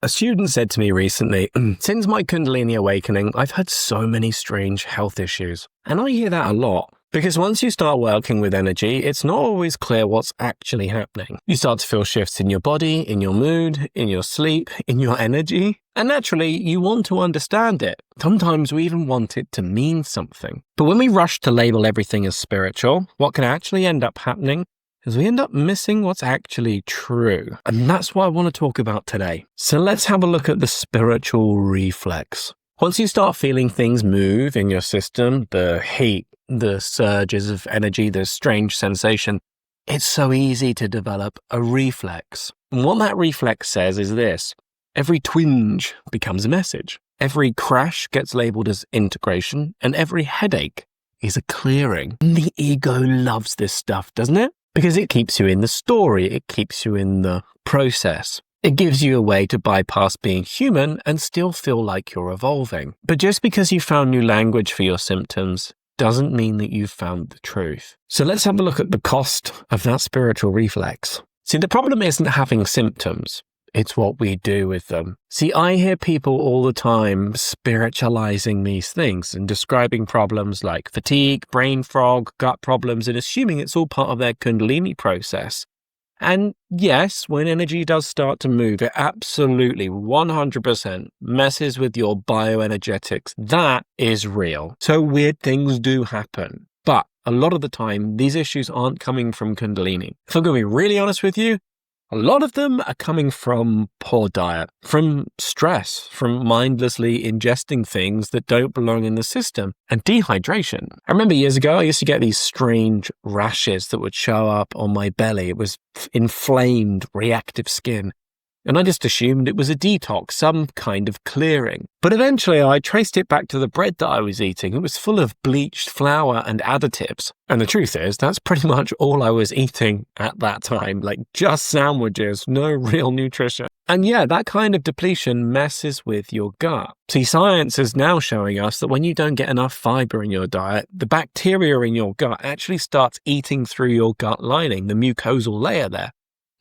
A student said to me recently, since my Kundalini awakening, I've had so many strange health issues. And I hear that a lot. Because once you start working with energy, it's not always clear what's actually happening. You start to feel shifts in your body, in your mood, in your sleep, in your energy. And naturally, you want to understand it. Sometimes we even want it to mean something. But when we rush to label everything as spiritual, what can actually end up happening is we end up missing what's actually true. And that's what I want to talk about today. So let's have a look at the spiritual reflex. Once you start feeling things move in your system, the heat, the surges of energy, the strange sensation, it's so easy to develop a reflex. And what that reflex says is this: every twinge becomes a message. Every crash gets labeled as integration, and every headache is a clearing. And the ego loves this stuff, doesn't it? Because it keeps you in the story, it keeps you in the process. It gives you a way to bypass being human and still feel like you're evolving. But just because you found new language for your symptoms doesn't mean that you've found the truth. So let's have a look at the cost of that spiritual reflex. See, the problem isn't having symptoms. It's what we do with them. See, I hear people all the time spiritualizing these things and describing problems like fatigue, brain fog, gut problems, and assuming it's all part of their Kundalini process. And yes, when energy does start to move, it absolutely 100% messes with your bioenergetics. That is real. So weird things do happen. But a lot of the time, these issues aren't coming from Kundalini. If I'm going to be really honest with you, a lot of them are coming from poor diet, from stress, from mindlessly ingesting things that don't belong in the system, and dehydration. I remember years ago, I used to get these strange rashes that would show up on my belly. It was inflamed, reactive skin. And I just assumed it was a detox, some kind of clearing. But eventually I traced it back to the bread that I was eating. It was full of bleached flour and additives. And the truth is, that's pretty much all I was eating at that time. Like just sandwiches, no real nutrition. And yeah, that kind of depletion messes with your gut. See, science is now showing us that when you don't get enough fiber in your diet, the bacteria in your gut actually starts eating through your gut lining, the mucosal layer there.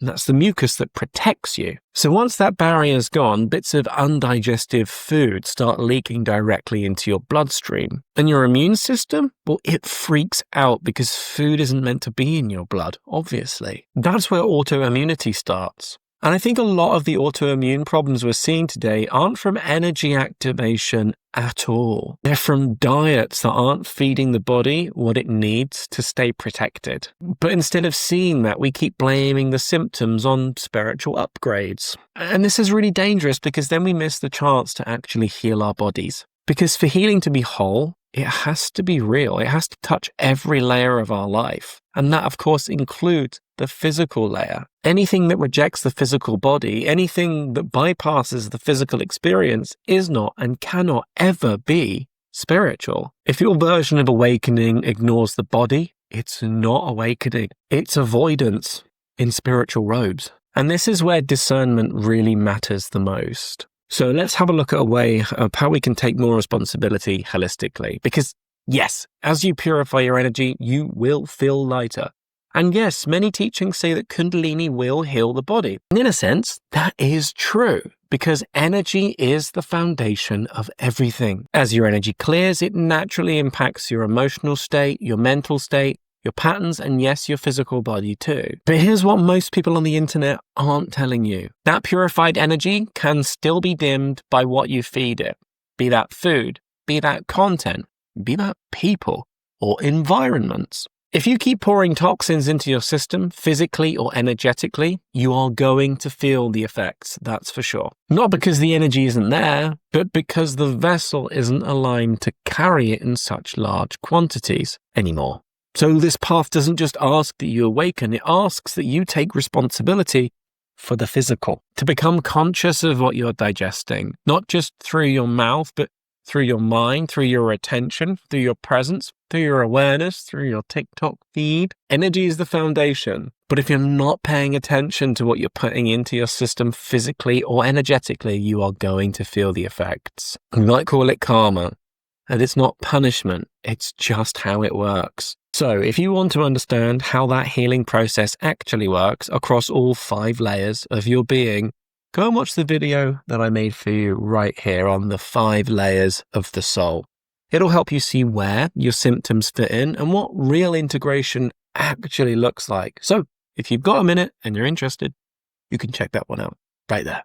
And that's the mucus that protects you. So once that barrier's gone, bits of undigested food start leaking directly into your bloodstream. And your immune system, well, it freaks out because food isn't meant to be in your blood, obviously. That's where autoimmunity starts. And I think a lot of the autoimmune problems we're seeing today aren't from energy activation at all. They're from diets that aren't feeding the body what it needs to stay protected. But instead of seeing that, we keep blaming the symptoms on spiritual upgrades. And this is really dangerous because then we miss the chance to actually heal our bodies. Because for healing to be whole, it has to be real. It has to touch every layer of our life. And that, of course, includes the physical layer. Anything that rejects the physical body, anything that bypasses the physical experience is not and cannot ever be spiritual. If your version of awakening ignores the body, it's not awakening. It's avoidance in spiritual robes. And this is where discernment really matters the most. So let's have a look at a way of how we can take more responsibility holistically. Because yes, as you purify your energy, you will feel lighter. And yes, many teachings say that Kundalini will heal the body. And in a sense, that is true because energy is the foundation of everything. As your energy clears, it naturally impacts your emotional state, your mental state, your patterns, and yes, your physical body too. But here's what most people on the internet aren't telling you. That purified energy can still be dimmed by what you feed it. Be that food, be that content, be that people or environments. If you keep pouring toxins into your system, physically or energetically, you are going to feel the effects, that's for sure. Not because the energy isn't there, but because the vessel isn't aligned to carry it in such large quantities anymore. So this path doesn't just ask that you awaken, it asks that you take responsibility for the physical, to become conscious of what you're digesting, not just through your mouth, but through your mind, through your attention, through your presence, through your awareness, through your TikTok feed. Energy is the foundation. But if you're not paying attention to what you're putting into your system physically or energetically, you are going to feel the effects. You might call it karma. And it's not punishment. It's just how it works. So if you want to understand how that healing process actually works across all 5 layers of your being, go and watch the video that I made for you right here on the 5 layers of the soul. It'll help you see where your symptoms fit in and what real integration actually looks like. So if you've got a minute and you're interested, you can check that one out right there.